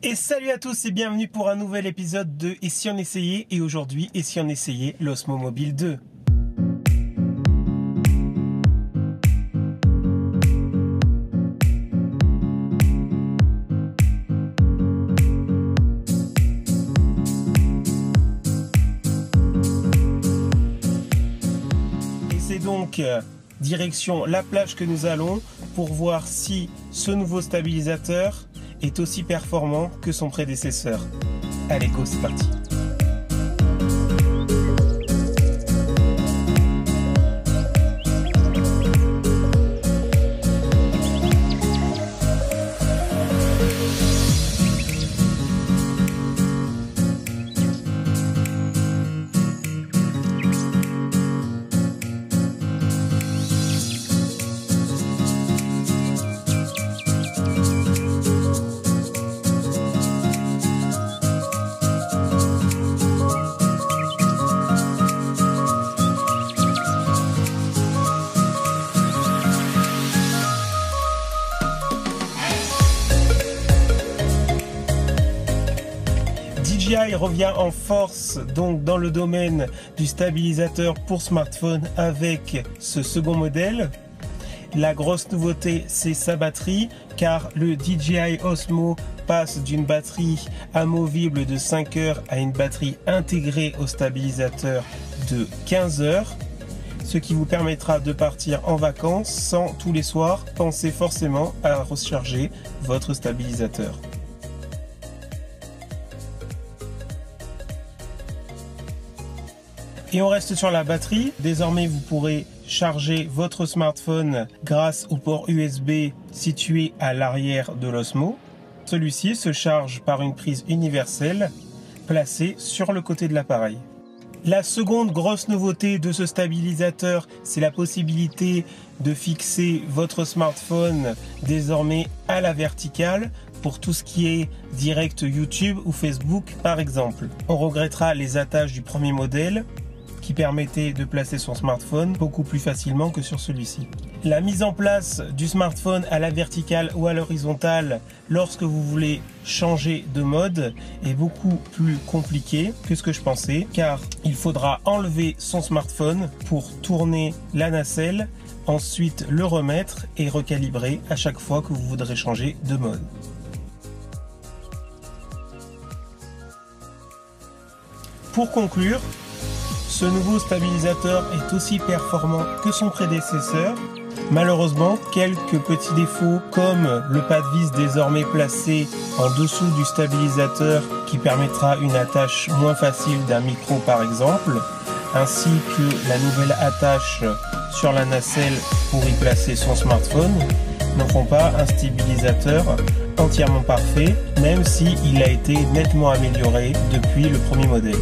Et salut à tous et bienvenue pour un nouvel épisode de Et si on essayait? Et aujourd'hui, et si on essayait l'Osmo Mobile 2? Et c'est donc direction la plage que nous allons pour voir si ce nouveau stabilisateur est aussi performant que son prédécesseur. Allez go, c'est parti. DJI revient en force donc dans le domaine du stabilisateur pour smartphone avec ce second modèle. La grosse nouveauté, c'est sa batterie, car le DJI Osmo passe d'une batterie amovible de 5 heures à une batterie intégrée au stabilisateur de 15 heures, ce qui vous permettra de partir en vacances sans tous les soirs penser forcément à recharger votre stabilisateur. Et on reste sur la batterie. Désormais, vous pourrez charger votre smartphone grâce au port USB situé à l'arrière de l'Osmo. Celui-ci se charge par une prise universelle placée sur le côté de l'appareil. La seconde grosse nouveauté de ce stabilisateur, c'est la possibilité de fixer votre smartphone désormais à la verticale pour tout ce qui est direct YouTube ou Facebook par exemple. On regrettera les attaches du premier modèle qui permettait de placer son smartphone beaucoup plus facilement que sur celui-ci. La mise en place du smartphone à la verticale ou à l'horizontale lorsque vous voulez changer de mode est beaucoup plus compliqué que ce que je pensais, car il faudra enlever son smartphone pour tourner la nacelle, ensuite le remettre et recalibrer à chaque fois que vous voudrez changer de mode. Pour conclure, ce nouveau stabilisateur est aussi performant que son prédécesseur. Malheureusement, quelques petits défauts comme le pas de vis désormais placé en dessous du stabilisateur qui permettra une attache moins facile d'un micro par exemple, ainsi que la nouvelle attache sur la nacelle pour y placer son smartphone, n'en font pas un stabilisateur entièrement parfait, même si il a été nettement amélioré depuis le premier modèle.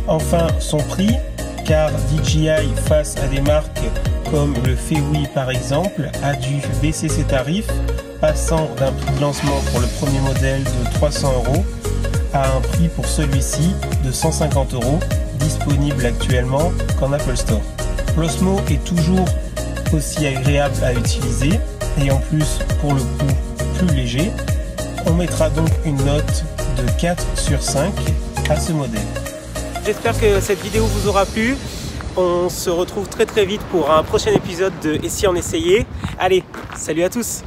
Enfin, son prix, car DJI, face à des marques comme le Feiwi par exemple, a dû baisser ses tarifs, passant d'un prix de lancement pour le premier modèle de 300 € à un prix pour celui-ci de 150 €, disponible actuellement qu'en Apple Store. L'Osmo est toujours aussi agréable à utiliser et en plus pour le coup plus léger. On mettra donc une note de 4 sur 5 à ce modèle. J'espère que cette vidéo vous aura plu. On se retrouve très vite pour un prochain épisode de Et si on essayait? Allez, salut à tous!